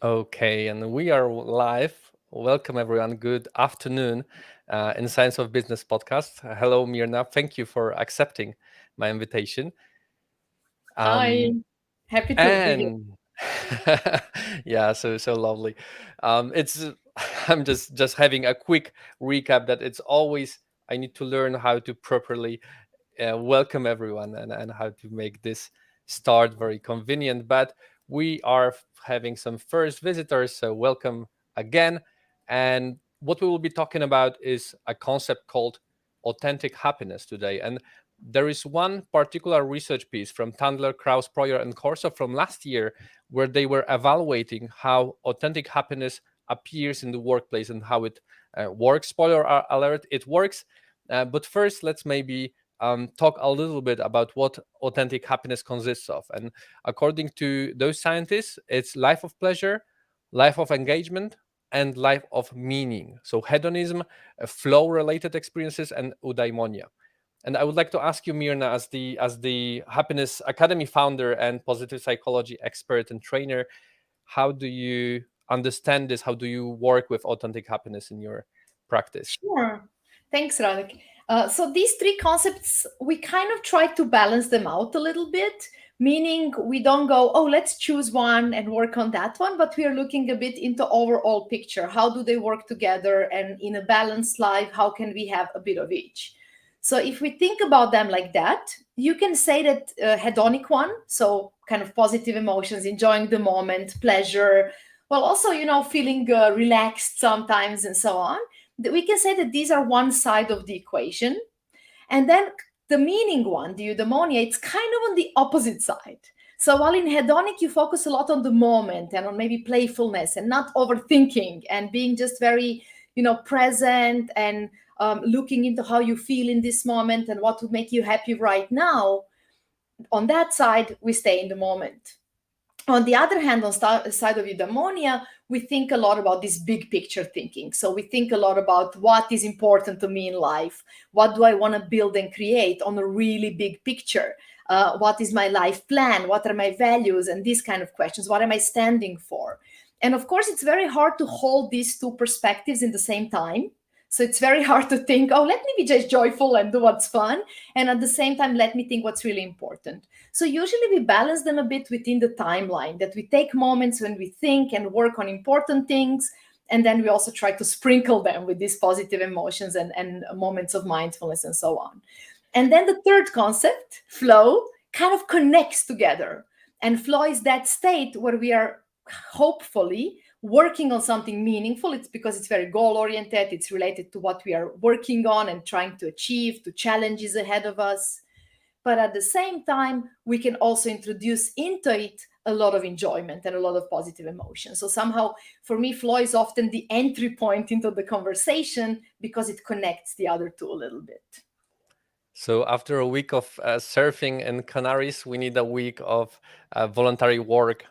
Okay, and we are live. Welcome, everyone. Good afternoon in Science of Business podcast. Hello, Mirna. Thank you for accepting my invitation. Hi, Um, happy to be here. and yeah, so lovely. It's I'm just having a quick recap that it's always I need to learn how to properly welcome everyone and how to make this start very convenient. But we are having some first visitors, so welcome again. And what we will be talking about is a concept called authentic happiness today. And there is one particular research piece from Tandler, Krauss, Proyer and Corso from last year where they were evaluating how authentic happiness appears in the workplace and how it works. Spoiler alert, it works. But first, let's maybe talk a little bit about what authentic happiness consists of. And according to those scientists, it's life of pleasure, life of engagement, and life of meaning. So hedonism, flow-related experiences, and eudaimonia. And I would like to ask you, Mirna, as the Happiness Academy founder and positive psychology expert and trainer, how do you understand this? How do you work with authentic happiness in your practice? Sure. Thanks, Radek. So these three concepts, we kind of try to balance them out a little bit, meaning we don't go, oh, let's choose one and work on that one, but we are looking a bit into overall picture. How do they work together? And in a balanced life, how can we have a bit of each? So if we think about them like that, you can say that hedonic one, so kind of positive emotions, enjoying the moment, pleasure, well, also, feeling relaxed sometimes and so on, we can say that these are one side of the equation. And then the meaning one, the eudaimonia, it's kind of on the opposite side. So while in hedonic, you focus a lot on the moment and on maybe playfulness and not overthinking and being just very, present and looking into how you feel in this moment and what would make you happy right now. On that side, we stay in the moment. On the other hand, on side of eudaimonia, we think a lot about this big picture thinking. So we think a lot about what is important to me in life. What do I want to build and create on a really big picture? What is my life plan? What are my values? And these kind of questions. What am I standing for? And of course, it's very hard to hold these two perspectives in the same time. So it's very hard to think, oh, let me be just joyful and do what's fun. And at the same time, let me think what's really important. So usually we balance them a bit within the timeline, that we take moments when we think and work on important things. And then we also try to sprinkle them with these positive emotions and moments of mindfulness and so on. And then the third concept, flow, kind of connects together. And flow is that state where we are hopefully working on something meaningful. It's because it's very goal oriented, it's related to what we are working on and trying to achieve, to challenges ahead of us. But at the same time, we can also introduce into it a lot of enjoyment and a lot of positive emotion. So somehow, for me, flow is often the entry point into the conversation because it connects the other two a little bit. So after a week of surfing in Canaries, we need a week of voluntary work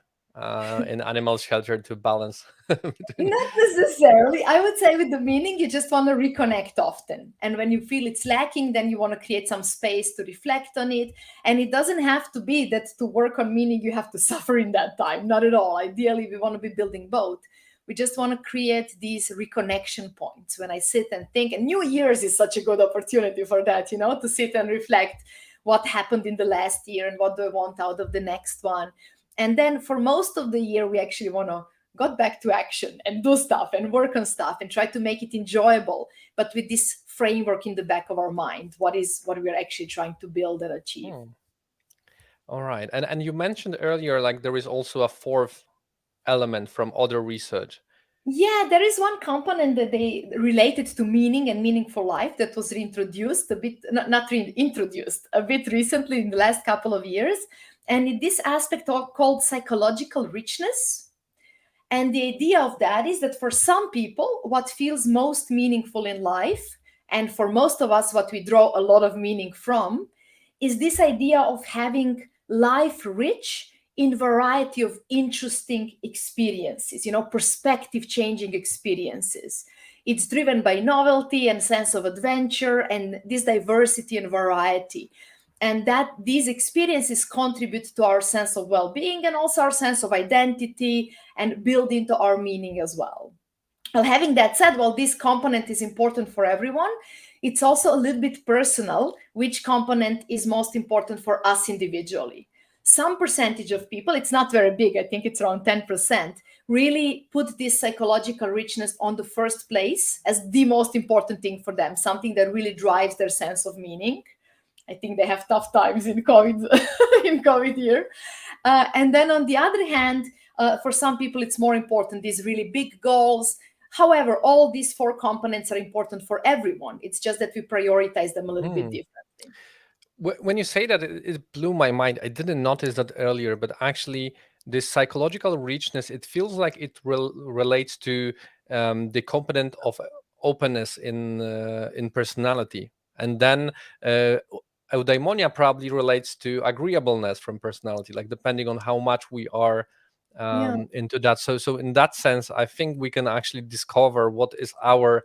in animal shelter to balance between. Not necessarily. I would say with the meaning, you just want to reconnect often. And when you feel it's lacking, then you want to create some space to reflect on it. And it doesn't have to be that to work on meaning, you have to suffer in that time. Not at all. Ideally, we want to be building both. We just want to create these reconnection points when I sit and think. And New Year's is such a good opportunity for that, to sit and reflect what happened in the last year and what do I want out of the next one. And then for most of the year, we actually want to got back to action and do stuff and work on stuff and try to make it enjoyable, but with this framework in the back of our mind, what we're actually trying to build and achieve. All right. And you mentioned earlier, like there is also a fourth element from other research. Yeah, there is one component that they related to meaning and meaningful life that was reintroduced a bit, not reintroduced, a bit recently in the last couple of years. And in this aspect called psychological richness. And the idea of that is that for some people, what feels most meaningful in life, and for most of us, what we draw a lot of meaning from, is this idea of having life rich in variety of interesting experiences, perspective changing experiences. It's driven by novelty and sense of adventure and this diversity and variety. and that these experiences contribute to our sense of well-being and also our sense of identity and build into our meaning as well. Well, having that said, while this component is important for everyone, it's also a little bit personal which component is most important for us individually. Some percentage of people, it's not very big, I think it's around 10%, really put this psychological richness on the first place as the most important thing for them, something that really drives their sense of meaning. I think they have tough times in COVID in COVID year. And then on the other hand, for some people, it's more important, these really big goals. However, all these four components are important for everyone. It's just that we prioritize them a little bit Hmm. differently. When you say that, it blew my mind. I didn't notice that earlier, but actually, this psychological richness, it feels like it relates to the component of openness in personality, and then eudaimonia probably relates to agreeableness from personality, like depending on how much we are Yeah. into that. So in that sense, I think we can actually discover what is our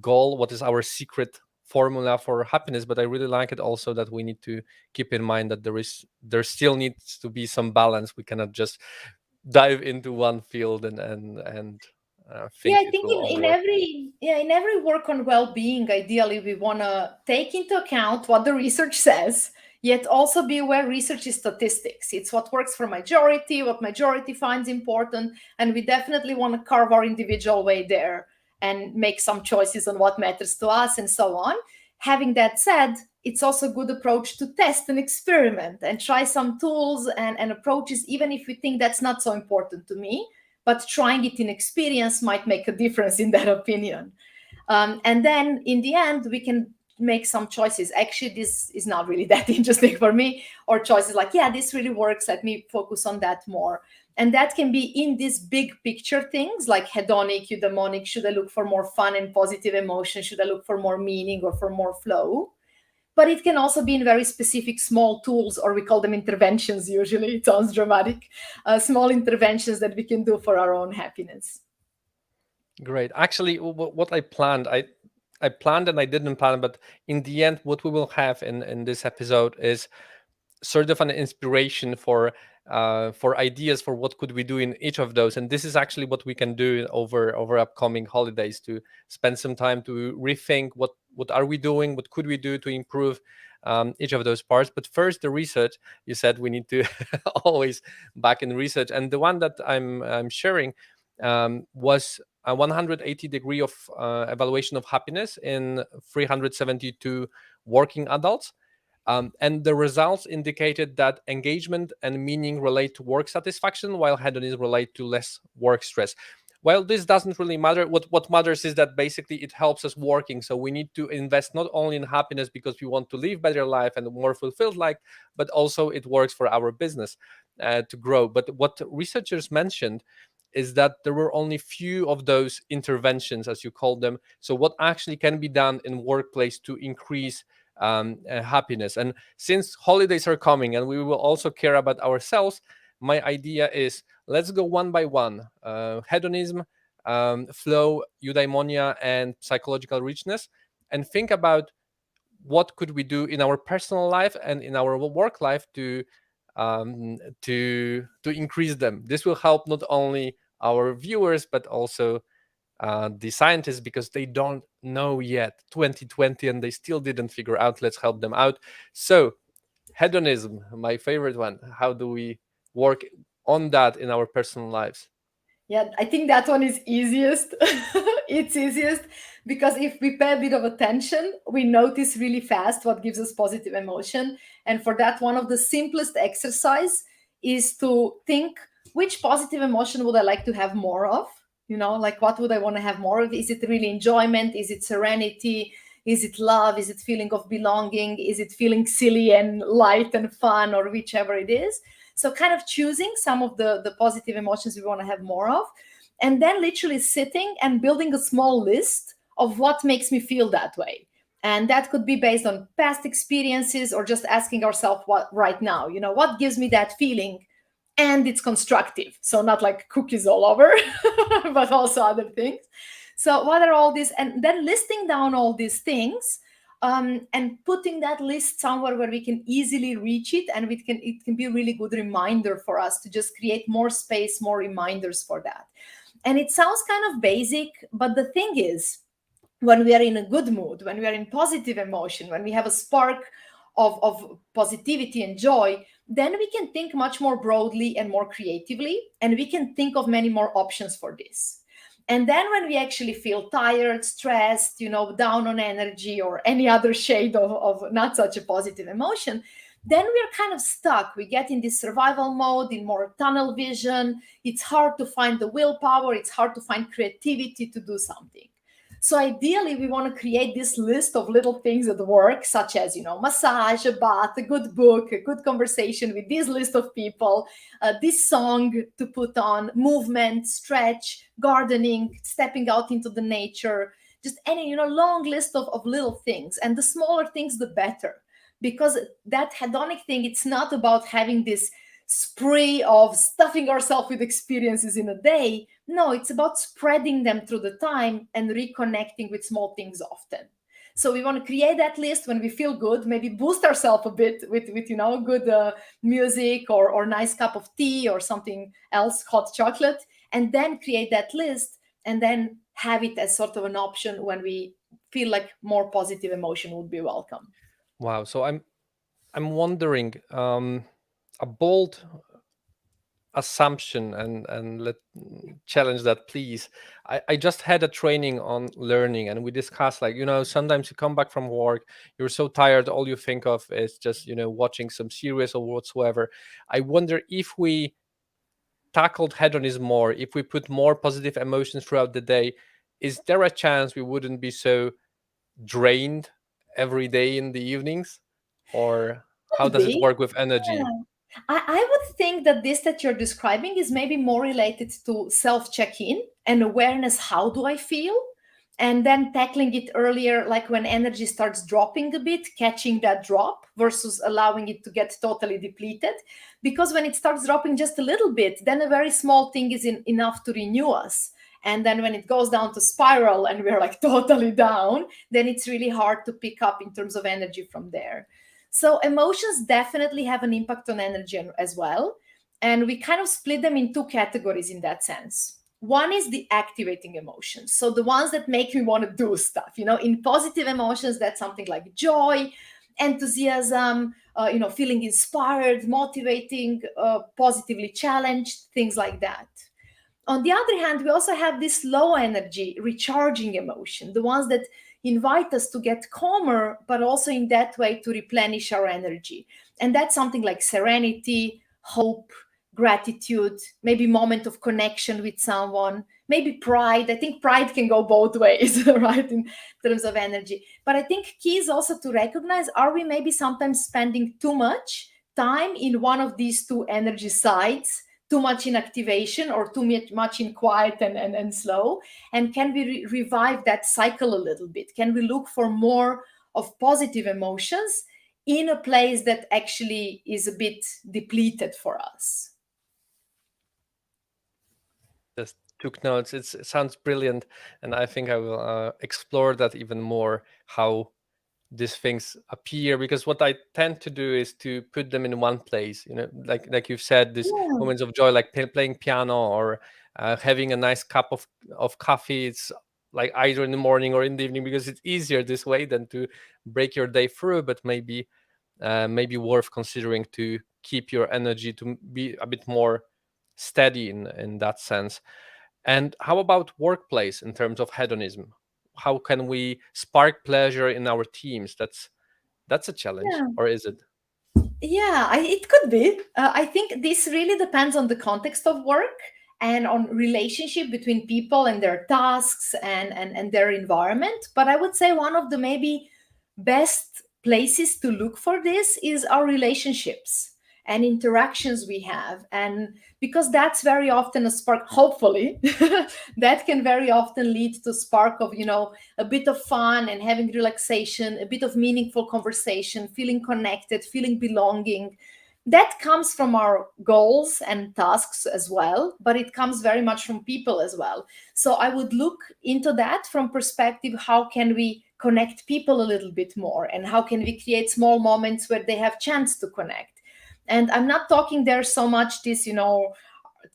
goal, what is our secret formula for happiness. But I really like it also that we need to keep in mind that there still needs to be some balance. We cannot just dive into one field and Yeah, think I it think will all in work. every in every work on well-being, ideally we want to take into account what the research says, yet also be aware research is statistics. It's what works for majority, what majority finds important, and we definitely want to carve our individual way there and make some choices on what matters to us and so on. Having that said, it's also a good approach to test and experiment and try some tools and approaches, even if we think that's not so important to me, but trying it in experience might make a difference in that opinion. And then in the end, we can make some choices. Actually, this is not really that interesting for me, or choices like, yeah, this really works. Let me focus on that more. And that can be in these big picture things like hedonic, eudaimonic. Should I look for more fun and positive emotion? Should I look for more meaning or for more flow? But it can also be in very specific small tools, or we call them interventions usually. It sounds dramatic. Small interventions that we can do for our own happiness. Great. Actually, what I planned and I didn't plan, but in the end, what we will have in this episode is sort of an inspiration for ideas for what could we do in each of those. And this is actually what we can do over upcoming holidays, to spend some time to rethink what are we doing, what could we do to improve each of those parts. But first, the research. You said we need to always back in research, and the one that I'm sharing was a 180 degree of evaluation of happiness in 372 working adults. And the results indicated that engagement and meaning relate to work satisfaction, while hedonism relate to less work stress. While this doesn't really matter, what matters is that basically it helps us working. So we need to invest not only in happiness because we want to live better life and more fulfilled life, but also it works for our business to grow. But what researchers mentioned is that there were only few of those interventions, as you call them. So what actually can be done in workplace to increase happiness? And since holidays are coming and we will also care about ourselves, my idea is let's go one by one. Hedonism, flow, eudaimonia, and psychological richness, and think about what could we do in our personal life and in our work life to increase them. This will help not only our viewers but also the scientists, because they don't know yet 2020 and they still didn't figure out. Let's help them out. So hedonism, my favorite one. How do we work on that in our personal lives? Yeah, I think that one is easiest. It's easiest because if we pay a bit of attention, we notice really fast what gives us positive emotion. And for that, one of the simplest exercise is to think, which positive emotion would I like to have more of? Like what would I want to have more of? Is it really enjoyment? Is it serenity? Is it love? Is it feeling of belonging? Is it feeling silly and light and fun, or whichever it is? So kind of choosing some of the positive emotions we want to have more of, and then literally sitting and building a small list of what makes me feel that way. And that could be based on past experiences, or just asking ourselves what right now, what gives me that feeling, and it's constructive. So not like cookies all over, but also other things. So what are all these? And then listing down all these things, and putting that list somewhere where we can easily reach it, and it can be a really good reminder for us to just create more space, more reminders for that. And it sounds kind of basic, but the thing is, when we are in a good mood, when we are in positive emotion, when we have a spark of positivity and joy, then we can think much more broadly and more creatively, and we can think of many more options for this. And then when we actually feel tired, stressed, down on energy, or any other shade of not such a positive emotion, then we are kind of stuck. We get in this survival mode, in more tunnel vision. It's hard to find the willpower, it's hard to find creativity to do something. So ideally, we want to create this list of little things at work, such as, massage, a bath, a good book, a good conversation with this list of people, this song to put on, movement, stretch, gardening, stepping out into the nature, just any, long list of little things. And the smaller things, the better. Because that hedonic thing, it's not about having this spree of stuffing ourselves with experiences in a day. No, it's about spreading them through the time and reconnecting with small things often. So we want to create that list when we feel good, maybe boost ourselves a bit with good music, or nice cup of tea or something else, hot chocolate, and then create that list, and then have it as sort of an option when we feel like more positive emotion would be welcome. Wow. So I'm wondering, a bold assumption, and let challenge that, please. I just had a training on learning, and we discussed, like, sometimes you come back from work, you're so tired, all you think of is just watching some series or whatsoever. I wonder if we tackled hedonism more, if we put more positive emotions throughout the day, is there a chance we wouldn't be so drained every day in the evenings? Or how Could does it be. work with energy? Yeah. I would think that this that you're describing is maybe more related to self check in and awareness. How do I feel? And then tackling it earlier, like when energy starts dropping a bit, catching that drop versus allowing it to get totally depleted. Because when it starts dropping just a little bit, then a very small thing is enough to renew us. And then when it goes down to spiral and we're like totally down, then it's really hard to pick up in terms of energy from there. So emotions definitely have an impact on energy as well. And we kind of split them in two categories in that sense. One is the activating emotions. So the ones that make me want to do stuff. In positive emotions, that's something like joy, enthusiasm, feeling inspired, motivating, positively challenged, things like that. On the other hand, we also have this low energy, recharging emotion, the ones that invite us to get calmer, but also in that way to replenish our energy. And that's something like serenity, hope, gratitude, maybe moment of connection with someone, maybe pride. I think pride can go both ways, right, in terms of energy. But I think key is also to recognize, are we maybe sometimes spending too much time in one of these two energy sides, too much in activation or too much in quiet and slow? And can we revive that cycle a little bit? Can we look for more of positive emotions in a place that actually is a bit depleted for us? Just took notes. It sounds brilliant, and I think I will explore that even more, how these things appear, because what I tend to do is to put them in one place, like you've said, these Yeah. moments of joy, like playing piano, or having a nice cup of coffee. It's like either in the morning or in the evening, because it's easier this way than to break your day through, but maybe worth considering to keep your energy to be a bit more steady in that sense. And how about workplace in terms of hedonism? How can we spark pleasure in our teams? That's a challenge, Yeah. or is it? Yeah, it could be. I think this really depends on the context of work and on relationship between people and their tasks and their environment. But I would say one of the maybe best places to look for this is our relationships and interactions we have. And because that's very often a spark, hopefully, that can very often lead to spark of, a bit of fun and having relaxation, a bit of meaningful conversation, feeling connected, feeling belonging. That comes from our goals and tasks as well, but it comes very much from people as well. So I would look into that from perspective, how can we connect people a little bit more, and how can we create small moments where they have chance to connect. And I'm not talking there so much this,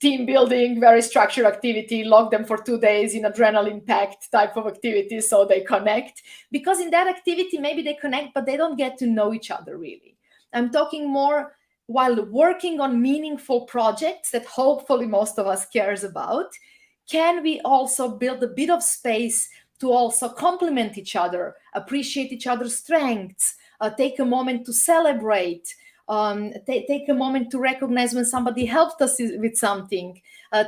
team building, very structured activity, lock them for 2 days in adrenaline packed type of activity so they connect. Because in that activity, maybe they connect, but they don't get to know each other really. I'm talking more while working on meaningful projects that hopefully most of us cares about. Can we also build a bit of space to also complement each other, appreciate each other's strengths, take a moment to celebrate, take a moment to recognize when somebody helped us with something,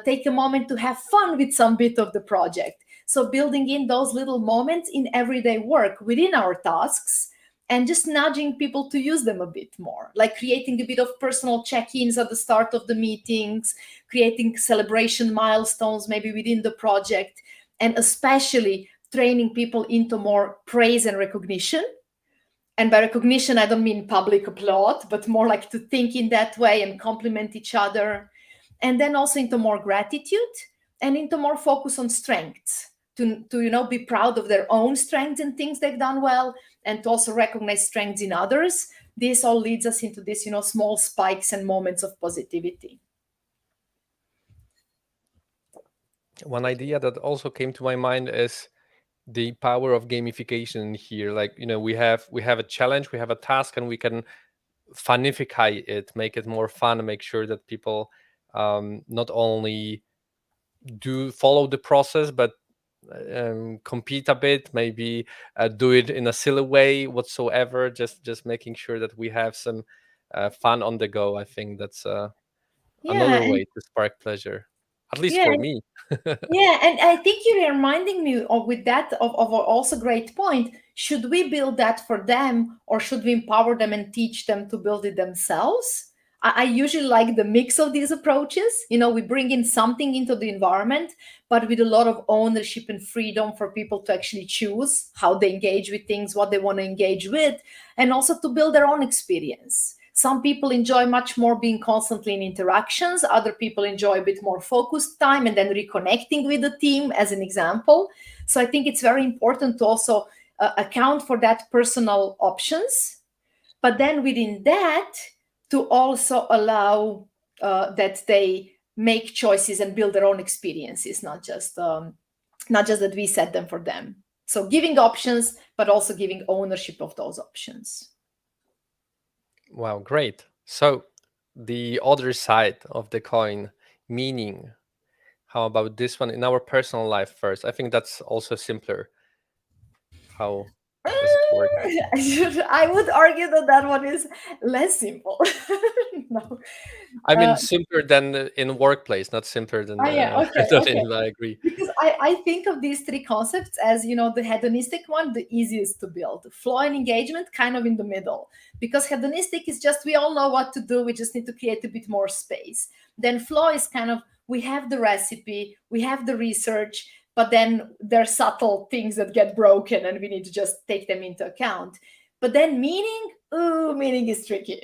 take a moment to have fun with some bit of the project. So building in those little moments in everyday work within our tasks, and just nudging people to use them a bit more, like creating a bit of personal check-ins at the start of the meetings, creating celebration milestones maybe within the project, and especially training people into more praise and recognition. And by recognition, I don't mean public applaud, but more like to think in that way and compliment each other. And then also into more gratitude and into more focus on strengths, to be proud of their own strengths and things they've done well, and to also recognize strengths in others. This all leads us into this, small spikes and moments of positivity. One idea that also came to my mind is the power of gamification here. Like, we have a challenge, we have a task, and we can funify it, make it more fun, make sure that people not only do follow the process, but compete a bit, maybe do it in a silly way whatsoever, just making sure that we have some fun on the go. I think that's Yeah, another and way to spark pleasure, at least yeah, for me. yeah, and I think you're reminding me of with that of a also great point. Should we build that for them, or should we empower them and teach them to build it themselves? I usually like the mix of these approaches. We bring in something into the environment, but with a lot of ownership and freedom for people to actually choose how they engage with things, what they want to engage with, and also to build their own experience. Some people enjoy much more being constantly in interactions. Other people enjoy a bit more focused time and then reconnecting with the team, as an example. So I think it's very important to also account for that personal options. But then within that, to also allow that they make choices and build their own experiences, not just that we set them for them. So giving options, but also giving ownership of those options. Wow, great. So the other side of the coin, meaning, how about this one in our personal life first? I think that's also simpler. How does it work? I would argue that that one is less simple. No. I mean, Uh, simpler than in workplace, not simpler than yeah, okay, than okay. I agree. Because I think of these three concepts as, the hedonistic one, the easiest to build. Flow and engagement, kind of in the middle. Because hedonistic is just, we all know what to do, we just need to create a bit more space. Then flow is kind of, we have the recipe, we have the research, but then there's subtle things that get broken and we need to just take them into account. But then meaning, ooh, meaning is tricky.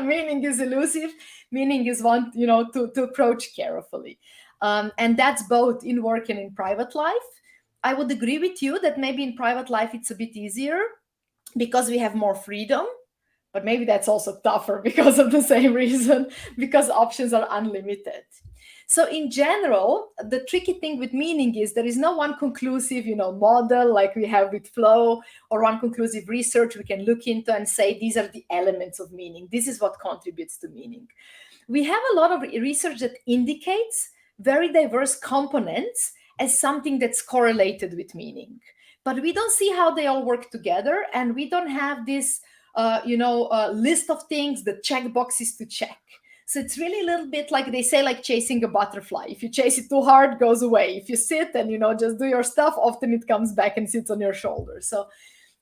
Meaning is elusive. Meaning is one, to approach carefully. And that's both in work and in private life. I would agree with you that maybe in private life it's a bit easier because we have more freedom, but maybe that's also tougher because of the same reason, because options are unlimited. So in general, the tricky thing with meaning is there is no one conclusive, model like we have with flow, or one conclusive research we can look into and say these are the elements of meaning. This is what contributes to meaning. We have a lot of research that indicates very diverse components as something that's correlated with meaning, but we don't see how they all work together, and we don't have this list of things, the check boxes to check. So it's really a little bit like they say, like chasing a butterfly. If you chase it too hard, it goes away. If you sit and just do your stuff, often it comes back and sits on your shoulder. So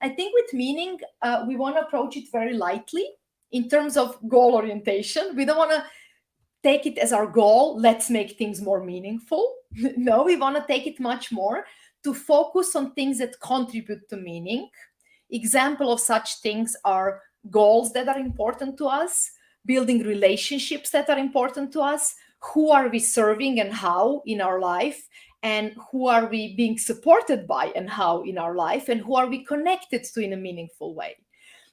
I think with meaning, we want to approach it very lightly in terms of goal orientation. We don't want to take it as our goal, let's make things more meaningful. No, we want to take it much more to focus on things that contribute to meaning. Example of such things are goals that are important to us, building relationships that are important to us, who are we serving and how in our life, and who are we being supported by and how in our life, and who are we connected to in a meaningful way.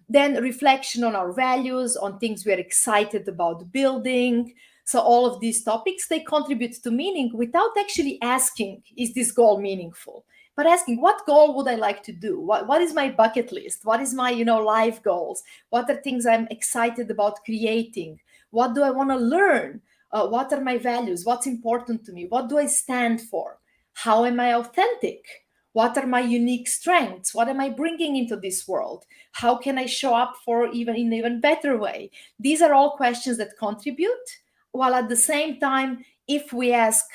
Then reflection on our values, on things we are excited about building. So all of these topics, they contribute to meaning without actually asking, is this goal meaningful? But asking, what goal would I like to do? What is my bucket list? What is my, life goals? What are things I'm excited about creating? What do I want to learn? What are my values? What's important to me? What do I stand for? How am I authentic? What are my unique strengths? What am I bringing into this world? How can I show up for even in an even better way? These are all questions that contribute, while at the same time, if we ask,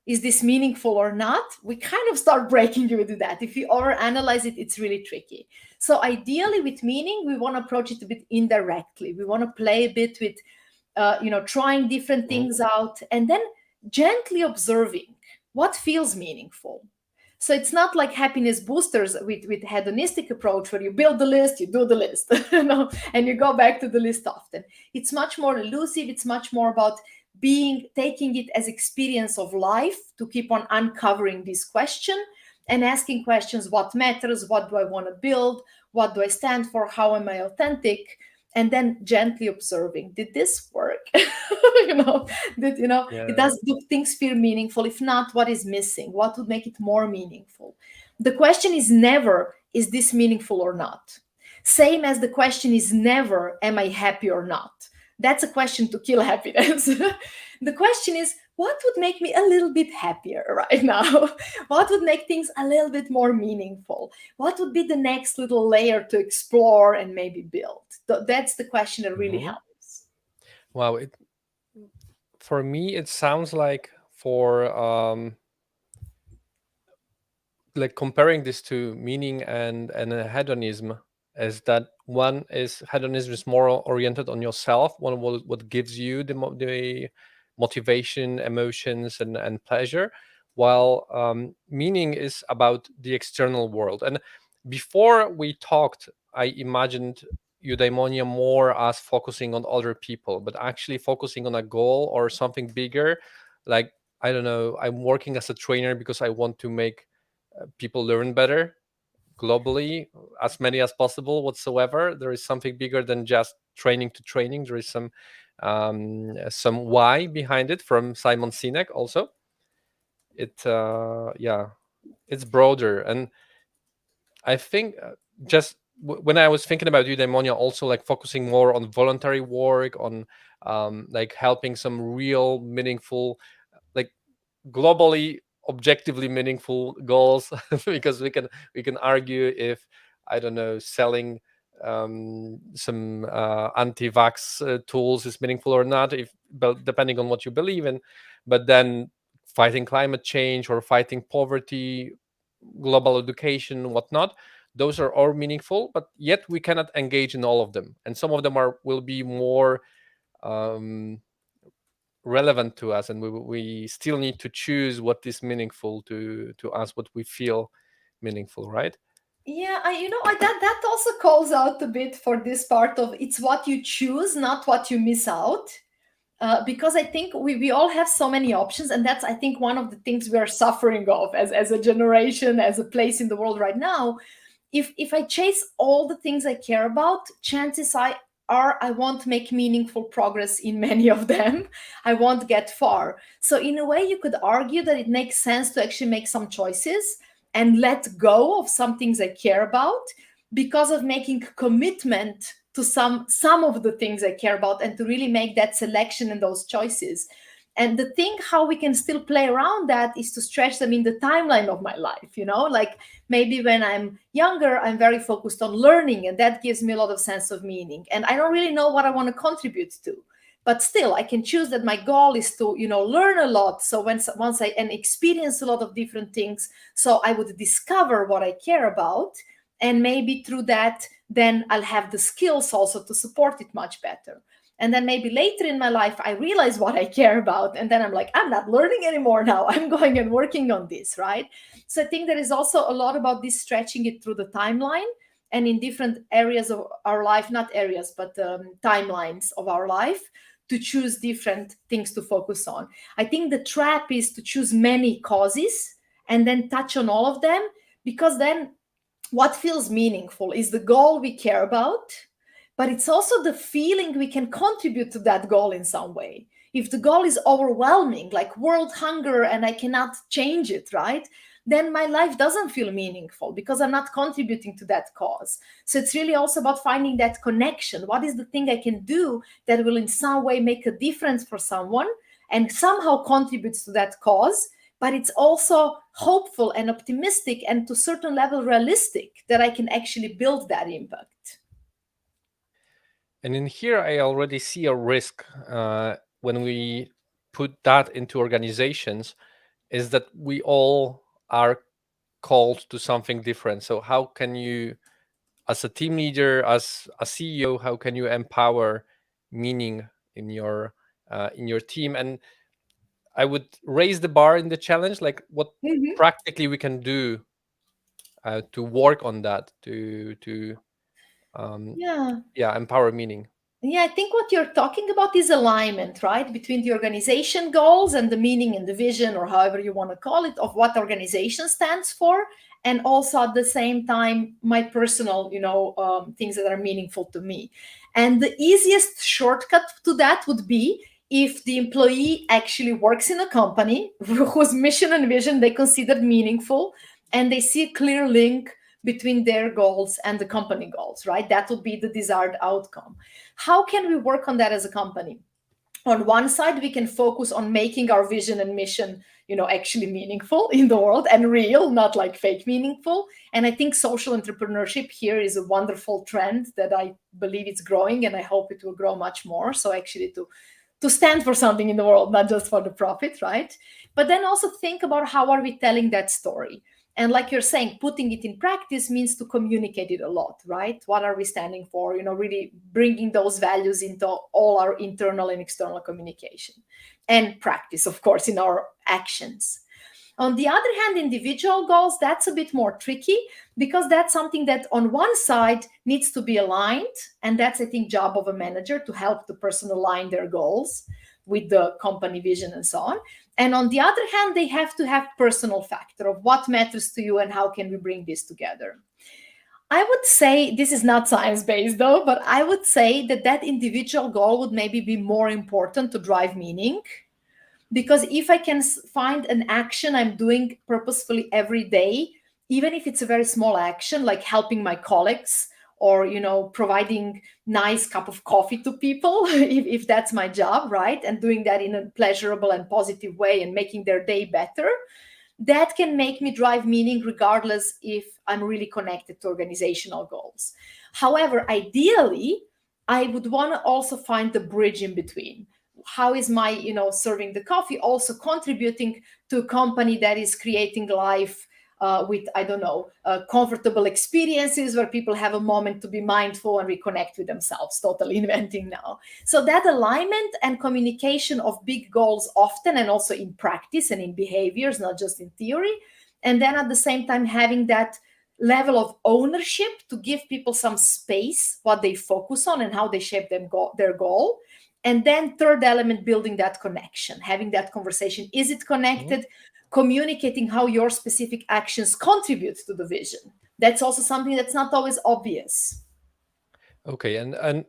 is this meaningful or not, we kind of start breaking into that. If you overanalyze it, it's really tricky. So ideally with meaning, we want to approach it a bit indirectly. We want to play a bit with trying different Mhm. things out, and then gently observing what feels meaningful. So it's not like happiness boosters with hedonistic approach where you build the list, you do the list, and you go back to the list often. It's much more elusive. It's much more about taking it as experience of life to keep on uncovering this question and asking questions: what matters? What do I want to build? What do I stand for? How am I authentic? And then gently observing, did this work? you know it Yeah. does. Do things feel meaningful? If not, what is missing? What would make it more meaningful? The question is never, is this meaningful or not? Same as the question is never, am I happy or not? That's a question to kill happiness. The question is, what would make me a little bit happier right now? What would make things a little bit more meaningful? What would be the next little layer to explore and maybe build? That's the question that really Mhm. helps. Wow. For me, it sounds like for like comparing this to meaning and hedonism, is that one is hedonism is more oriented on yourself, one will what gives you the motivation, emotions, and pleasure, while meaning is about the external world. And before we talked, I imagined eudaimonia more as focusing on other people, but actually focusing on a goal or something bigger. Like, I don't know, I'm working as a trainer because I want to make people learn better globally, as many as possible whatsoever. There is something bigger than just training to training. There is some why behind it from Simon Sinek also. Yeah, it's broader. And I think just when I was thinking about eudaimonia, also like focusing more on voluntary work, on like helping some real meaningful, like globally objectively meaningful goals, because we can argue if, I don't know, selling some anti-vax tools is meaningful or not, if but depending on what you believe in. But then fighting climate change or fighting poverty, global education, whatnot, those are all meaningful, but yet we cannot engage in all of them, and some of them are will be more um, relevant to us, and we still need to choose what is meaningful to us, what we feel meaningful, right? Yeah, that also calls out a bit for this part of it's what you choose, not what you miss out. Because I think we all have so many options, and that's, I think, one of the things we are suffering of as a generation, as a place in the world right now. If I chase all the things I care about, chances I won't make meaningful progress in many of them. I won't get far. So in a way, you could argue that it makes sense to actually make some choices and let go of some things I care about, because of making commitment to some of the things I care about, and to really make that selection and those choices. And the thing how we can still play around that is to stretch them in the timeline of my life, like maybe when I'm younger, I'm very focused on learning, and that gives me a lot of sense of meaning, and I don't really know what I want to contribute to. But still, I can choose that my goal is to learn a lot. So once I and experience a lot of different things, so I would discover what I care about, and maybe through that, then I'll have the skills also to support it much better. And then maybe later in my life, I realize what I care about, and then I'm like, I'm not learning anymore now. I'm going and working on this, right? So I think there is also a lot about this stretching it through the timeline, and in different areas of our life, not areas, but timelines of our life, to choose different things to focus on. I think the trap is to choose many causes and then touch on all of them, because then what feels meaningful is the goal we care about, but it's also the feeling we can contribute to that goal in some way. If the goal is overwhelming, like world hunger, and I cannot change it, right? Then my life doesn't feel meaningful because I'm not contributing to that cause. So it's really also about finding that connection. What is the thing I can do that will in some way make a difference for someone and somehow contributes to that cause? But it's also hopeful and optimistic and to a certain level realistic that I can actually build that impact. And in here, I already see a risk when we put that into organizations, is that we all are called to something different. So how can you, as a team leader, as a CEO, how can you empower meaning in your team? And I would raise the bar in the challenge, like what Mhm. practically we can do to work on that, to um, Yeah. yeah, empower meaning. Yeah, I think what you're talking about is alignment, right? Between the organization goals and the meaning and the vision, or however you want to call it, of what organization stands for. And also at the same time, my personal, things that are meaningful to me. And the easiest shortcut to that would be if the employee actually works in a company whose mission and vision they consider meaningful, and they see a clear link between their goals and the company goals, right? That would be the desired outcome. How can we work on that as a company? On one side, we can focus on making our vision and mission, actually meaningful in the world and real, not like fake meaningful. And I think social entrepreneurship here is a wonderful trend that I believe it's growing, and I hope it will grow much more. So actually to stand for something in the world, not just for the profit, right? But then also think about how are we telling that story. And like you're saying, putting it in practice means to communicate it a lot, right? What are we standing for? Really bringing those values into all our internal and external communication, and practice, of course, in our actions. On the other hand, individual goals, that's a bit more tricky, because that's something that on one side needs to be aligned. And that's, I think, job of a manager to help the person align their goals with the company vision and so on. And on the other hand, they have to have personal factor of what matters to you and how can we bring this together. I would say this is not science based though, but I would say that individual goal would maybe be more important to drive meaning, because if I can find an action I'm doing purposefully every day, even if it's a very small action like helping my colleagues, or providing nice cup of coffee to people, if that's my job, right, and doing that in a pleasurable and positive way and making their day better, that can make me drive meaning regardless if I'm really connected to organizational goals. However, ideally, I would want to also find the bridge in between. How is my, serving the coffee also contributing to a company that is creating life with, I don't know, comfortable experiences where people have a moment to be mindful and reconnect with themselves, totally inventing now. So that alignment and communication of big goals often, and also in practice and in behaviors, not just in theory. And then at the same time, having that level of ownership to give people some space, what they focus on and how they shape their goal. And then third element, building that connection, having that conversation. Is it Mhm. connected? Communicating how your specific actions contribute to the vision. That's also something that's not always obvious. Okay, and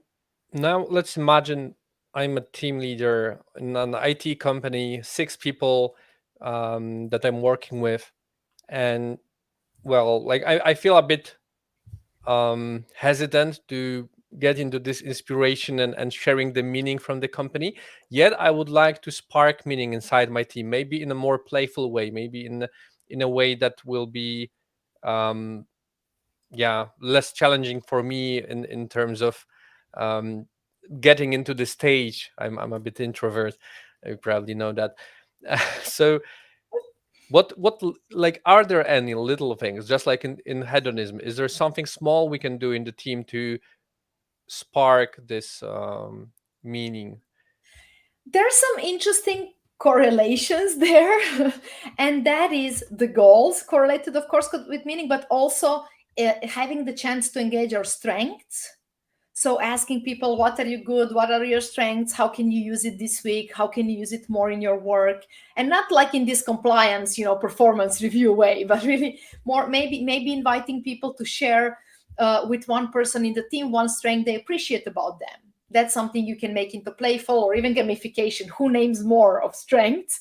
now let's imagine I'm a team leader in an IT company, 6 people that I'm working with, and well, like I feel a bit hesitant to get into this inspiration and sharing the meaning from the company. Yet I would like to spark meaning inside my team, maybe in a more playful way, maybe in a way that will be um, yeah, less challenging for me in terms of um, getting into the stage. I'm a bit introvert. You probably know that. So like, are there any little things, just like in hedonism, is there something small we can do in the team to spark this meaning? There's some interesting correlations there. And that is the goals correlated, of course, with meaning, but also having the chance to engage our strengths. So asking people, what are you good? What are your strengths? How can you use it this week? How can you use it more in your work? And not like in this compliance, performance review way, but really more maybe inviting people to share with one person in the team one strength they appreciate about them. That's something you can make into playful or even gamification. Who names more of strengths?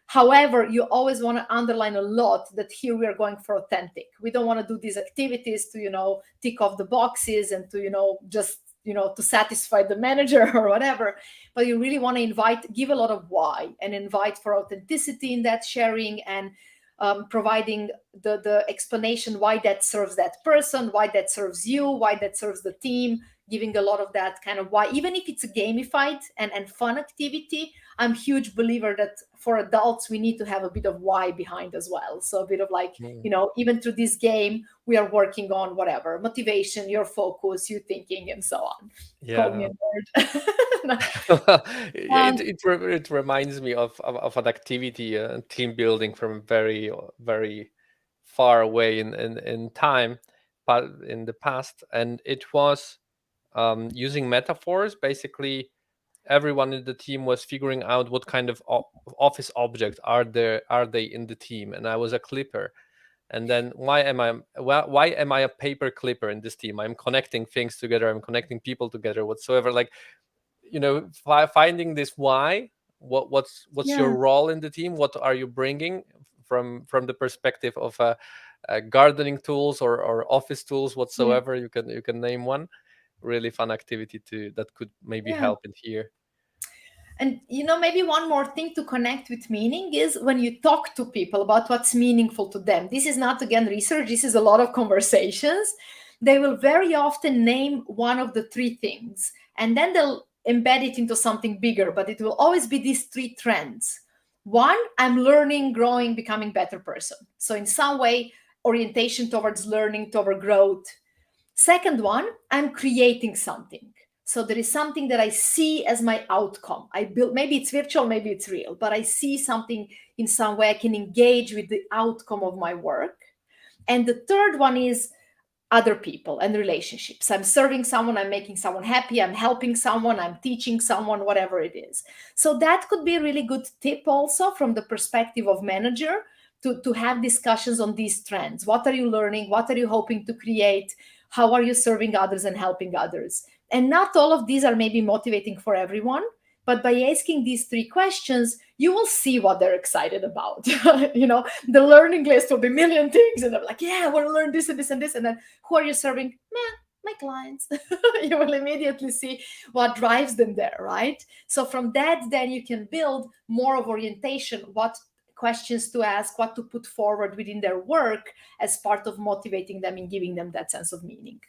However, you always want to underline a lot that here we are going for authentic. We don't want to do these activities to, tick off the boxes and to, just, to satisfy the manager or whatever. But you really want to give a lot of why and invite for authenticity in that sharing, and providing the explanation why that serves that person, why that serves you, why that serves the team, giving a lot of that kind of why, even if it's a gamified and fun activity. I'm a huge believer that for adults, we need to have a bit of why behind as well. So a bit of like, Mm. even through this game, we are working on whatever, motivation, your focus, your thinking, and so on. Call me Yeah. a nerd. it, um, it it reminds me of an activity, team building from very very far away in time, but in the past, and it was using metaphors. Basically, everyone in the team was figuring out what kind of office object are they in the team, and I was a clipper. And then why am I a paper clipper in this team? I'm connecting things together, I'm connecting people together whatsoever. Like, finding this why. What's yeah, your role in the team? What are you bringing from the perspective of gardening tools or office tools yeah, whatsoever? You can name one. Really fun activity to that could maybe yeah. help in here. And maybe one more thing to connect with meaning is when you talk to people about what's meaningful to them. This is not, again, research, this is a lot of conversations. They will very often name one of the three things, and then they'll embed it into something bigger, but it will always be these three trends. One, I'm learning, growing, becoming better person. So in some way, orientation towards learning, toward growth. Second one, I'm creating something. So there is something that I see as my outcome. I build, maybe it's virtual, maybe it's real, but I see something in some way I can engage with the outcome of my work. And the third one is other people and relationships. I'm serving someone, I'm making someone happy, I'm helping someone, I'm teaching someone, whatever it is. So that could be a really good tip also from the perspective of manager to have discussions on these trends. What are you learning? What are you hoping to create? How are you serving others and helping others? And not all of these are maybe motivating for everyone, but by asking these three questions, you will see what they're excited about. The learning list will be a million things, and they're like, yeah, I want to learn this and this and this. And then who are you serving? Meh, my clients. You will immediately see what drives them there, right? So from that, then you can build more of orientation, what questions to ask, what to put forward within their work as part of motivating them and giving them that sense of meaning.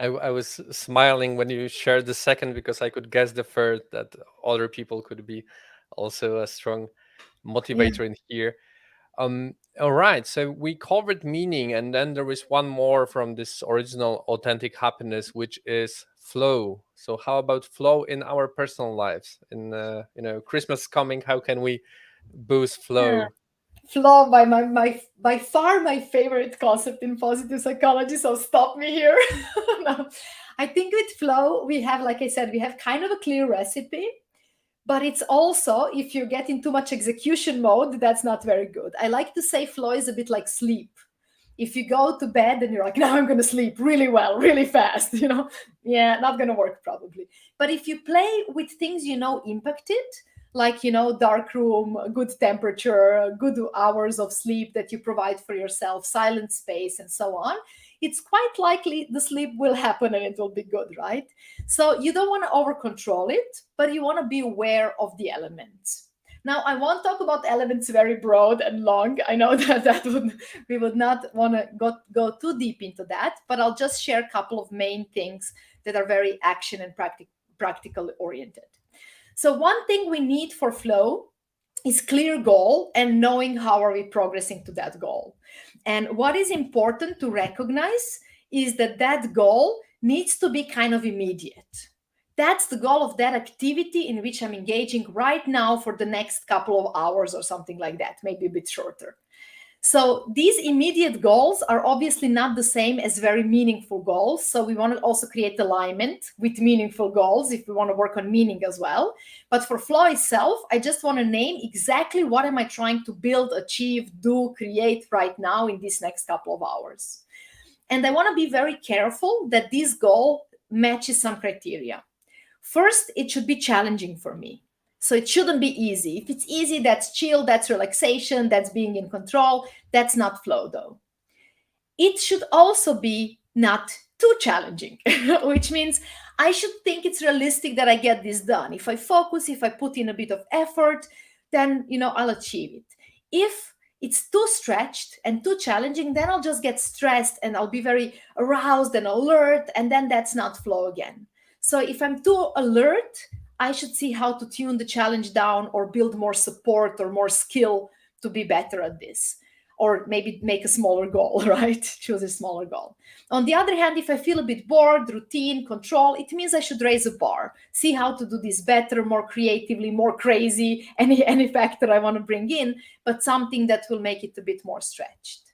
I was smiling when you shared the second because I could guess the third, that other people could be also a strong Yeah. motivator in here. All right, so we covered meaning, and then there is one more from this original authentic happiness, which is flow. So how about flow in our personal lives? In Christmas coming, how can we boost Yeah. flow? Flow by by far my favorite concept in positive psychology, so stop me here. No. I think with flow we have, like I said, we have kind of a clear recipe, but it's also, if you get in too much execution mode, that's not very good. I like to say flow is a bit like sleep. If you go to bed and you're like, now I'm going to sleep really well, really fast, yeah, not going to work probably. But if you play with things impact it, like dark room, good temperature, good hours of sleep that you provide for yourself, silent space, and so on, it's quite likely the sleep will happen and it will be good, right? So you don't want to over control it, but you want to be aware of the elements. Now, I won't talk about elements very broad and long. I know that would we would not want to go too deep into that, but I'll just share a couple of main things that are very action and practical oriented. So one thing we need for flow is clear goal and knowing how are we progressing to that goal. And what is important to recognize is that that goal needs to be kind of immediate. That's the goal of that activity in which I'm engaging right now for the next couple of hours or something like that, maybe a bit shorter. So these immediate goals are obviously not the same as very meaningful goals. So we want to also create alignment with meaningful goals if we want to work on meaning as well. But for flow itself, I just want to name exactly what am I trying to build, achieve, do, create right now in this next couple of hours. And I want to be very careful that this goal matches some criteria. First, it should be challenging for me. So it shouldn't be easy. If it's easy, that's chill, that's relaxation, that's being in control. That's not flow, though. It should also be not too challenging, which means I should think it's realistic that I get this done. If I focus, if I put in a bit of effort, then I'll achieve it. If it's too stretched and too challenging, then I'll just get stressed and I'll be very aroused and alert, and then that's not flow again. So if I'm too alert, I should see how to tune the challenge down or build more support or more skill to be better at this, or maybe make a smaller goal, right? Choose a smaller goal. On the other hand, if I feel a bit bored, routine, control, it means I should raise a bar, see how to do this better, more creatively, more crazy, any factor I want to bring in, but something that will make it a bit more stretched.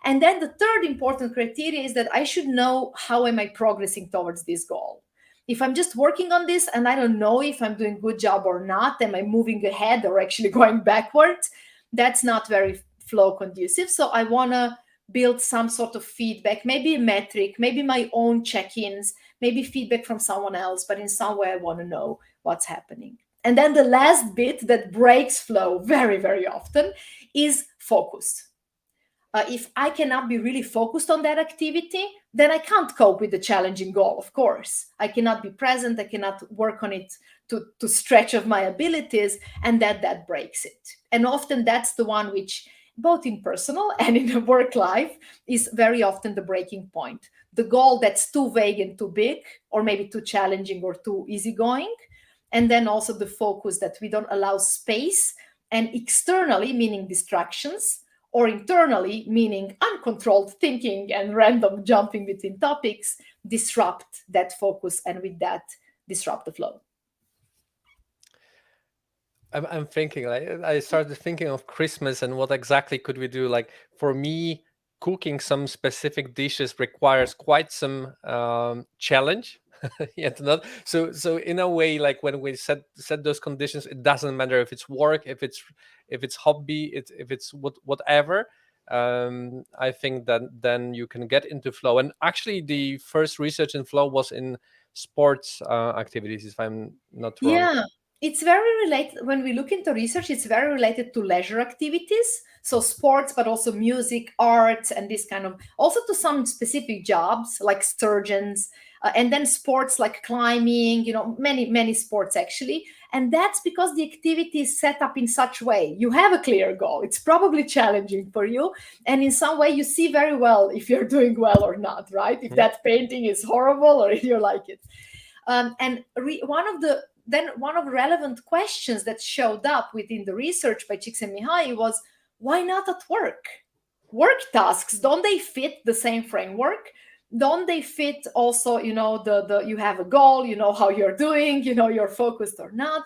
And then the third important criteria is that I should know how am I progressing towards this goal. If I'm just working on this and I don't know if I'm doing a good job or not, am I moving ahead or actually going backwards? That's not very flow conducive. So I want to build some sort of feedback, maybe a metric, maybe my own check-ins, maybe feedback from someone else, but in some way I want to know what's happening. And then the last bit that breaks flow very, very often is focus. If I cannot be really focused on that activity, then I can't cope with the challenging goal, of course. I cannot be present, I cannot work on it to stretch of my abilities, and that breaks it. And often that's the one which, both in personal and in the work life, is very often the breaking point. The goal that's too vague and too big, or maybe too challenging or too easygoing. And then also the focus that we don't allow space, and externally, meaning distractions, or internally, meaning uncontrolled thinking and random jumping between topics, disrupt that focus, and with that, disrupt the flow. I'm thinking, like, I started thinking of Christmas and what exactly could we do. Like, for me, cooking some specific dishes requires quite some challenge. Yet not so in a way, like when we set those conditions, it doesn't matter if it's work, if it's hobby, if it's whatever. I think that then you can get into flow. And actually, the first research in flow was in sports activities, if I'm not wrong. Yeah, it's very related. When we look into research, it's very related to leisure activities. So sports, but also music, arts, and this kind of, also to some specific jobs like surgeons, and then sports like climbing, many, many sports actually. And that's because the activity is set up in such way. You have a clear goal. It's probably challenging for you. And in some way, you see very well if you're doing well or not, right? If that painting is horrible or if you like it. One of the relevant questions that showed up within the research by Csikszentmihalyi was, why not at work? Work tasks, don't they fit the same framework? Don't they fit also, the you have a goal, you know how you're doing, you're focused or not?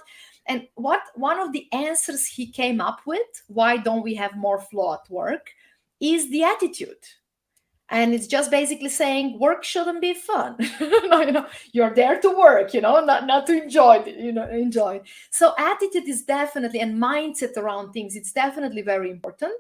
And what one of the answers he came up with, why don't we have more flow at work, is the attitude. And it's just basically saying work shouldn't be fun. You're there to work, not to enjoy it, enjoy. So attitude is definitely, and mindset around things, it's definitely very important.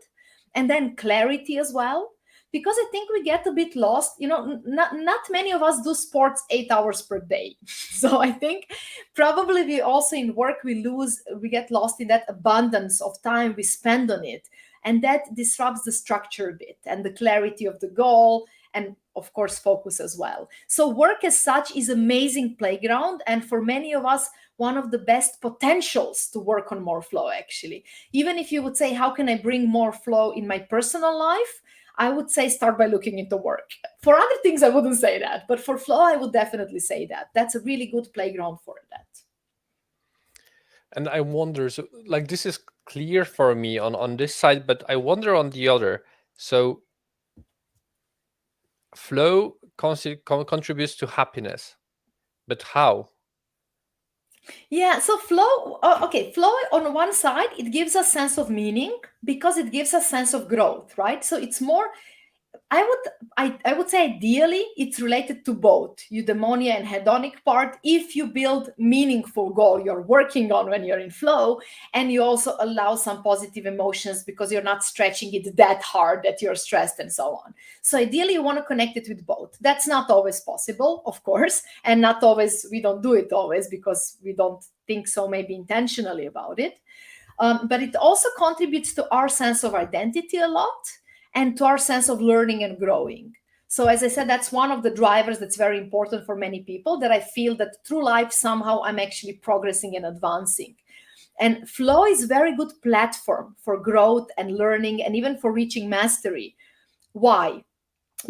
And then clarity as well, because I think we get a bit lost. Not many of us do sports 8 hours per day. So I think probably we also in work, we get lost in that abundance of time we spend on it, and that disrupts the structure a bit and the clarity of the goal, and of course focus as well. So work as such is amazing playground, and for many of us, one of the best potentials to work on more flow actually. Even if you would say, how can I bring more flow in my personal life, I would say start by looking into work. For other things I wouldn't say that, but for flow I would definitely say that that's a really good playground for that. And I wonder, so like this is clear for me on this side, but I wonder on the other. So flow contributes to happiness, but how? Yeah, so flow, okay, flow on one side, it gives us sense of meaning because it gives us sense of growth, right? So it's more, I would I would say ideally it's related to both eudaimonia and hedonic part if you build meaningful goal you're working on when you're in flow, and you also allow some positive emotions because you're not stretching it that hard that you're stressed and so on. So ideally you want to connect it with both. That's not always possible, of course, and not always, we don't do it always because we don't think so maybe intentionally about it. But it also contributes to our sense of identity a lot and to our sense of learning and growing. So, as I said, that's one of the drivers that's very important for many people, that I feel that through life, somehow I'm actually progressing and advancing. And flow is a very good platform for growth and learning and even for reaching mastery. Why?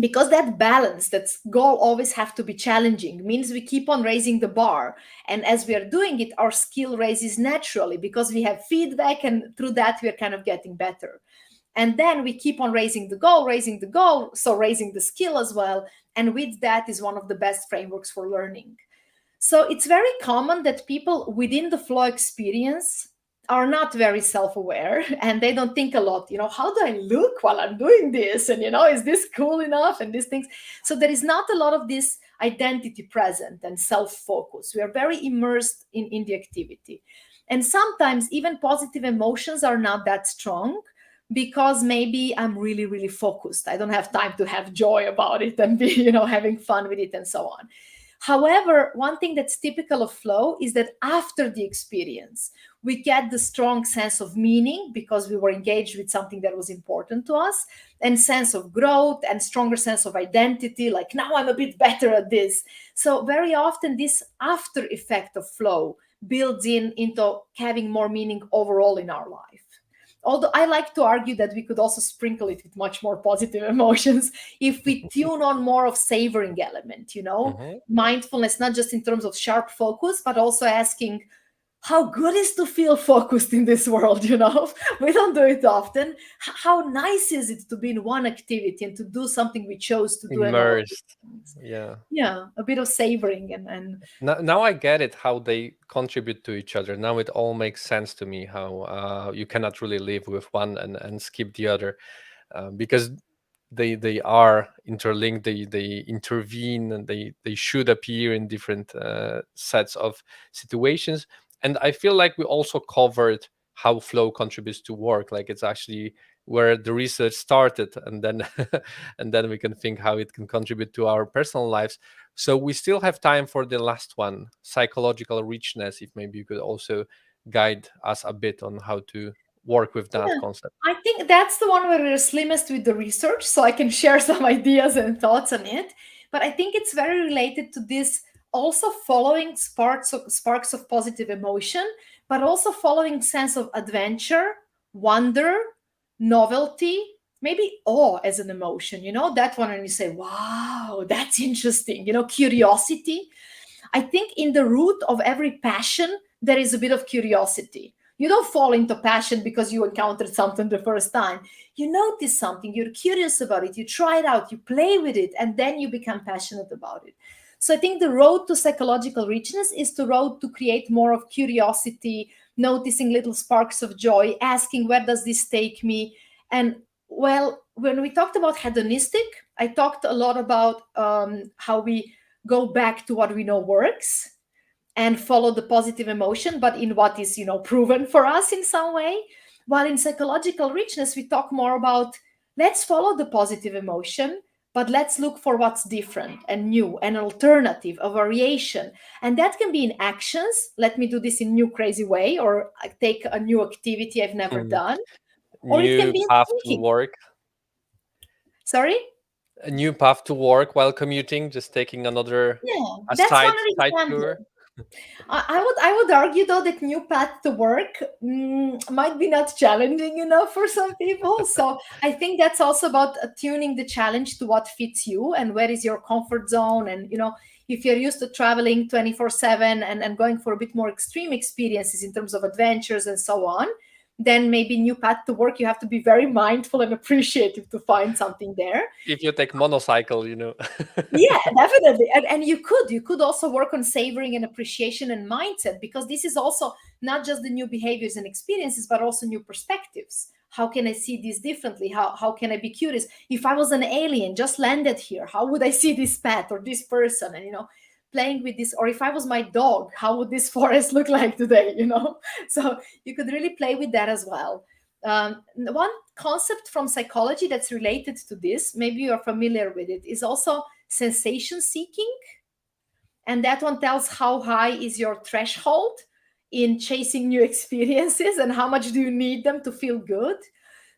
Because that balance, that goal always have to be challenging, means we keep on raising the bar, and as we are doing it our skill raises naturally because we have feedback, and through that we are kind of getting better, and then we keep on raising the goal, so raising the skill as well, and with that is one of the best frameworks for learning. So it's very common that people within the flow experience are not very self-aware and they don't think a lot, how do I look while I'm doing this? And, is this cool enough? And these things. So there is not a lot of this identity present and self-focus. We are very immersed in the activity. And sometimes even positive emotions are not that strong because maybe I'm really, really focused. I don't have time to have joy about it and be, having fun with it and so on. However, one thing that's typical of flow is that after the experience, we get the strong sense of meaning because we were engaged with something that was important to us, and sense of growth and stronger sense of identity, like now I'm a bit better at this. So very often this after effect of flow builds into having more meaning overall in our life. Although I like to argue that we could also sprinkle it with much more positive emotions if we tune on more of savoring element, Hmm. mindfulness, not just in terms of sharp focus, but also asking how good is to feel focused in this world, we don't do it often. How nice is it to be in one activity and to do something we chose to do and all of these Immersed. things. Yeah. Yeah, a bit of savoring and Now I get it how they contribute to each other. Now it all makes sense to me how you cannot really live with one and skip the other, because they are interlinked. They intervene, and they should appear in different sets of situations. And I feel like we also covered how flow contributes to work. Like it's actually where the research started, and then and then we can think how it can contribute to our personal lives. So we still have time for the last one, psychological richness. If maybe you could also guide us a bit on how to work with that yeah, concept. I think that's the one where we're slimmest with the research, so I can share some ideas and thoughts on it. But I think it's very related to this also following sparks of positive emotion, but also following sense of adventure, wonder, novelty, maybe awe as an emotion. That one when you say, "Wow, that's interesting." Curiosity. I think in the root of every passion, there is a bit of curiosity. You don't fall into passion because you encountered something the first time. You notice something, you're curious about it, you try it out, you play with it, and then you become passionate about it. So I think the road to psychological richness is the road to create more of curiosity, noticing little sparks of joy, asking, where does this take me? And well, when we talked about hedonistic, I talked a lot about how we go back to what we know works and follow the positive emotion, but in what is proven for us in some way. While in psychological richness we talk more about, let's follow the positive emotion, but let's look for what's different and new, an alternative, a variation. And that can be in actions, let me do this in new crazy way, or I take a new activity I've never Mhm. done, or it can New be in path to thinking. work, Sorry. a new path to work while commuting, just taking another Yeah, a that's one side tour. example. I would argue though that new path to work might be not challenging enough for some people. So I think that's also about tuning the challenge to what fits you and where is your comfort zone. And if you're used to traveling 24/7 and going for a bit more extreme experiences in terms of adventures and so on, then maybe new path to work, you have to be very mindful and appreciative to find something there. If you take monocycle, Yeah, definitely. And you could also work on savoring and appreciation and mindset, because this is also not just the new behaviors and experiences, but also new perspectives. How can I see this differently? How can I be curious? If I was an alien just landed here, how would I see this pet or this person? And playing with this, or if I was my dog, how would this forest look like today? So you could really play with that as well. One concept from psychology that's related to this, maybe you're familiar with it, is also sensation seeking. And that one tells how high is your threshold in chasing new experiences and how much do you need them to feel good.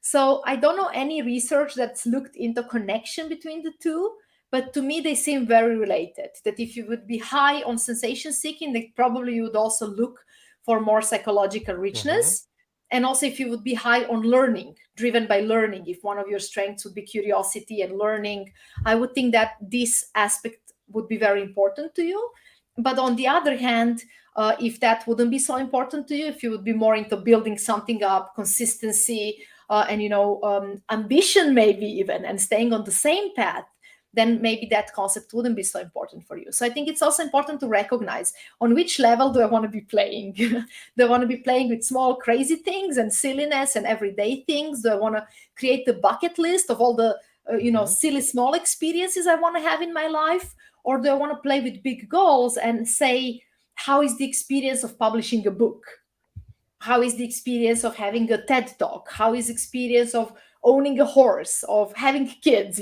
So I don't know any research that's looked into connection between the two, but to me they seem very related. That if you would be high on sensation seeking, then probably you would also look for more psychological Mhm. richness. And also if you would be high on learning, driven by learning, if one of your strengths would be curiosity and learning, I would think that this aspect would be very important to you. But on the other hand, if that wouldn't be so important to you, if you would be more into building something up, consistency, and ambition, maybe even, and staying on the same path, then maybe that concept wouldn't be so important for you. So I think it's also important to recognize on which level do I want to be playing. Do I want to be playing with small crazy things and silliness and everyday things? Do I want to create the bucket list of all the Mhm. silly small experiences I want to have in my life? Or do I want to play with big goals and say, how is the experience of publishing a book? How is the experience of having a TED talk? How is experience of owning a horse, of having kids?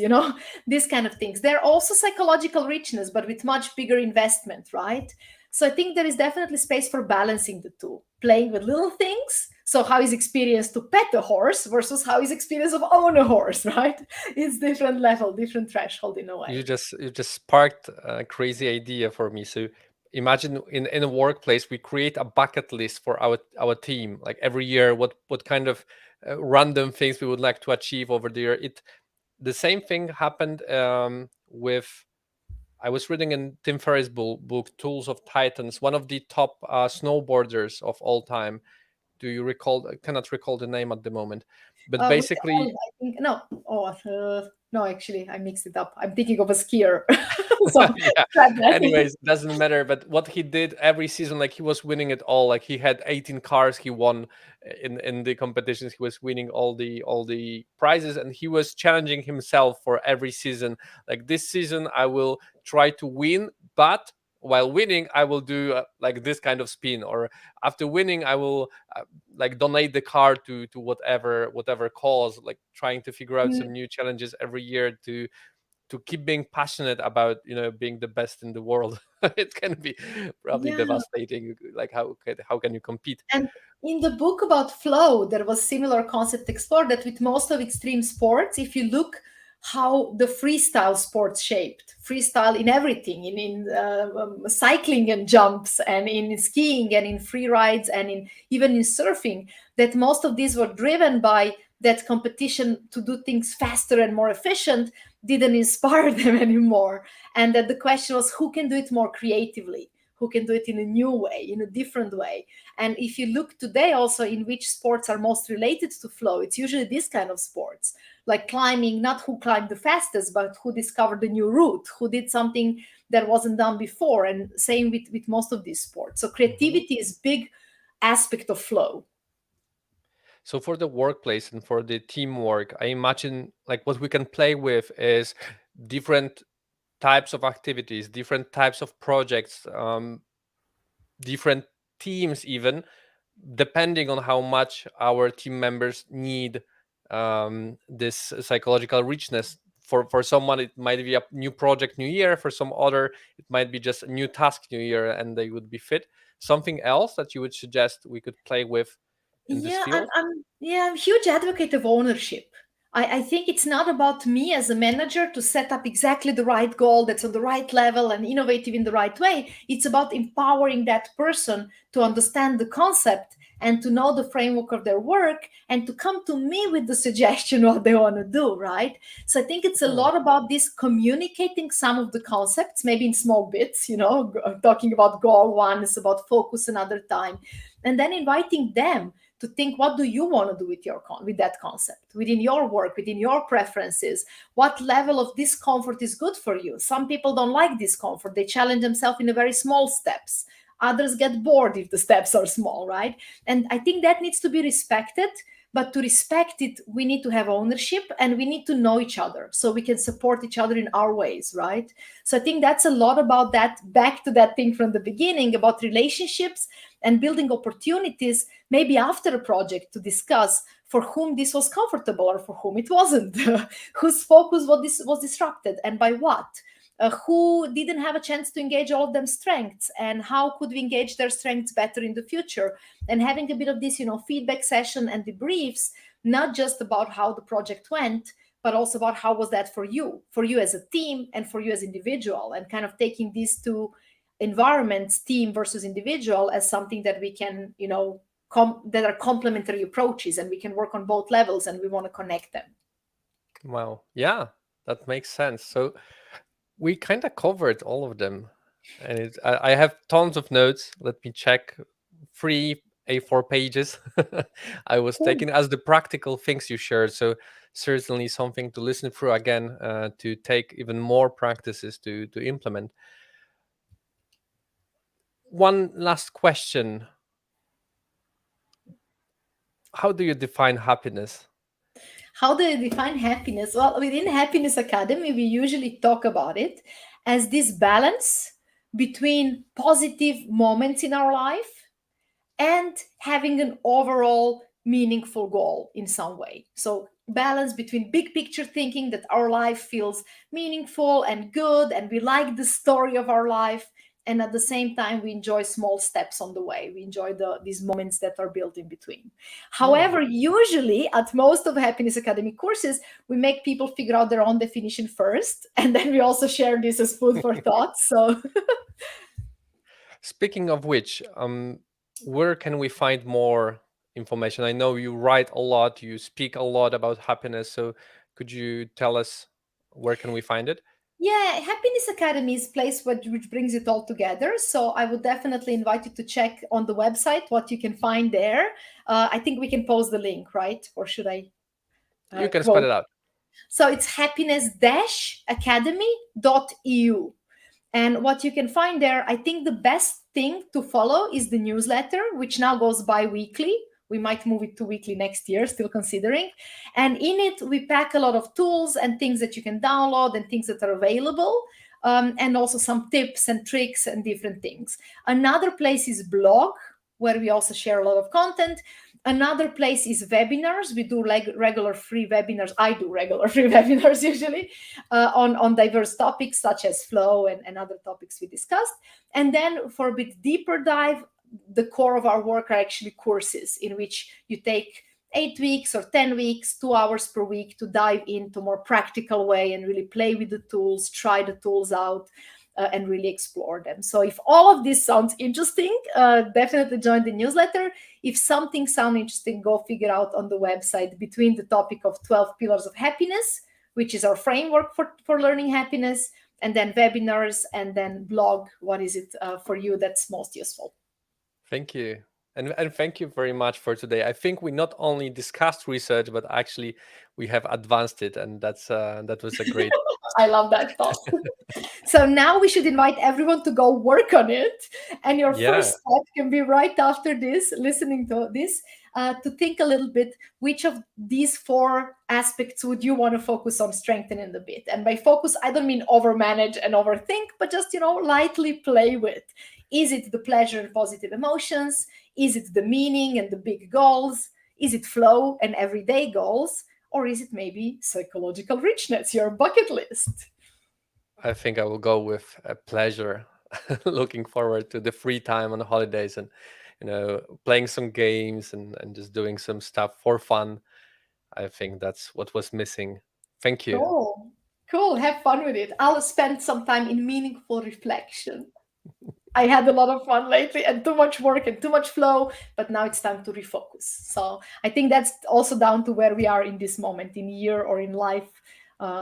These kind of things. They're also psychological richness, but with much bigger investment, right? So I think there is definitely space for balancing the two, playing with little things. So how is experience to pet a horse versus how is experience of own a horse, right? It's different level, different threshold in a You way. just you just sparked a crazy idea for me. So imagine in a workplace we create a bucket list for our team. Like every year, what kind of random things we would like to achieve over the year. The same thing happened with. I was reading in Tim Ferriss' book Tools of Titans, one of the top snowboarders of all time. Do you recall? I cannot recall the name at the moment, but Which one? basically, I think no. Oh, no. Actually, I mixed it up. I'm thinking of a skier. So yeah. scrap that. Anyways, doesn't matter. But what he did every season, like he was winning it all. Like he had 18 cars he won in the competitions. He was winning all the prizes, and he was challenging himself for every season. Like this season, I will try to win, but while winning, I will do like this kind of spin. Or after winning, I will like donate the car to whatever cause. Like trying to figure out Mm, some new challenges every year to keep being passionate about being the best in the world. It can be probably yeah. devastating. Like how can you compete? And in the book about flow, there was similar concept explored that with most of extreme sports, if you look how the freestyle sports shaped, freestyle in everything, in cycling and jumps, and in skiing and in free rides, and in even in surfing, that most of these were driven by that competition to do things faster and more efficient didn't inspire them anymore. And that the question was who can do it more creatively, who can do it in a new way, in a different way. And if you look today also in which sports are most related to flow, it's usually this kind of sports, like climbing, not who climbed the fastest, but who discovered a new route, who did something that wasn't done before. And same with most of these sports. So Mhm. creativity is big aspect of flow. So for the workplace and for the teamwork, I imagine like what we can play with is different types of activities, different types of projects, different teams even, depending on how much our team members need this psychological richness. For someone it might be a new project new year, for some other it might be just a new task new year and they would be fit. Something else that you would suggest we could play with in this Yeah, I'm, field? I'm yeah, I'm a huge advocate of ownership. I think it's not about me as a manager to set up exactly the right goal that's on the right level and innovative in the right way. It's about empowering that person to understand the concept and to know the framework of their work and to come to me with the suggestion what they want to do, right? So I think it's a Hmm. lot about this communicating some of the concepts, maybe in small bits, talking about goal one is about focus another time, and then inviting them to think, what do you want to do with with that concept, within your work, within your preferences? What level of discomfort is good for you? Some people don't like discomfort. They challenge themselves in the very small steps. Others get bored if the steps are small, right? And I think that needs to be respected. But to respect it, we need to have ownership, and we need to know each other so we can support each other in our ways, right? So I think that's a lot about that, back to that thing from the beginning about relationships and building opportunities, maybe after a project, to discuss for whom this was comfortable or for whom it wasn't, whose focus was disrupted and by what. Who didn't have a chance to engage all of them strengths, and how could we engage their strengths better in the future, and having a bit of this feedback session and debriefs, not just about how the project went, but also about how was that for you as a team and for you as individual, and kind of taking these two environments, team versus individual, as something that we can that are complementary approaches, and we can work on both levels, and we want to connect them. Wow. Yeah, that makes sense. So we kind of covered all of them, and I have tons of notes. Let me check. 3 A4 pages I was Cool. taking as the practical things you shared. So certainly something to listen through again, to take even more practices to implement. One last question: how do you define happiness? How do you define happiness? Well, within Happiness Academy, we usually talk about it as this balance between positive moments in our life and having an overall meaningful goal in some way. So, balance between big picture thinking that our life feels meaningful and good, and we like the story of our life. And at the same time, we enjoy small steps on the way. We enjoy these moments that are built in between. Hmm. However, usually at most of Happiness Academy courses, we make people figure out their own definition first. And then we also share this as food for thought. So Speaking of which, where can we find more information? I know you write a lot, you speak a lot about happiness. So could you tell us where can we find it? yeah, Happiness Academy is a place which brings it all together. So I would definitely invite you to check on the website what you can find there. I think we can post the link, right? Or should I You can spell quote? it out. So it's happiness-academy.eu. And what you can find there, I think the best thing to follow is the newsletter, which now goes bi-weekly. We might move it to weekly next year, still considering. And in it, we pack a lot of tools and things that you can download and things that are available, and also some tips and tricks and different things. Another place is blog, where we also share a lot of content. Another place is webinars. We do like regular free webinars. I do regular free webinars usually, on diverse topics such as flow and other topics we discussed. And then for a bit deeper dive, the core of our work are actually courses in which you take 8 weeks or 10 weeks, 2 hours per week to dive into more practical way and really play with the tools, try the tools out, and really explore them. So if all of this sounds interesting, definitely join the newsletter. If something sounds interesting, go figure out on the website between the topic of 12 pillars of happiness, which is our framework for learning happiness, and then webinars, and then blog. What is it for you that's most useful? Thank you. And thank you very much for today. I think we not only discussed research, but actually we have advanced it. And that was a great. I love that thought. So now we should invite everyone to go work on it. And your Yeah, first step can be right after this, listening to this, to think a little bit which of these four aspects would you want to focus on strengthening a bit. And by focus, I don't mean overmanage and overthink, but just, lightly play with. Is it the pleasure and positive emotions? Is it the meaning and the big goals? Is it flow and everyday goals? Or is it maybe psychological richness, your bucket list? I think I will go with a pleasure. Looking forward to the free time on the holidays and playing some games and just doing some stuff for fun. I think that's what was missing. Thank you. Cool. Cool. Have fun with it. I'll spend some time in meaningful reflection. I had a lot of fun lately and too much work and too much flow, but now it's time to refocus. So I think that's also down to where we are in this moment in year or in life.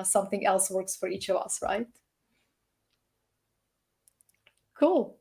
Something else works for each of us, right? Cool.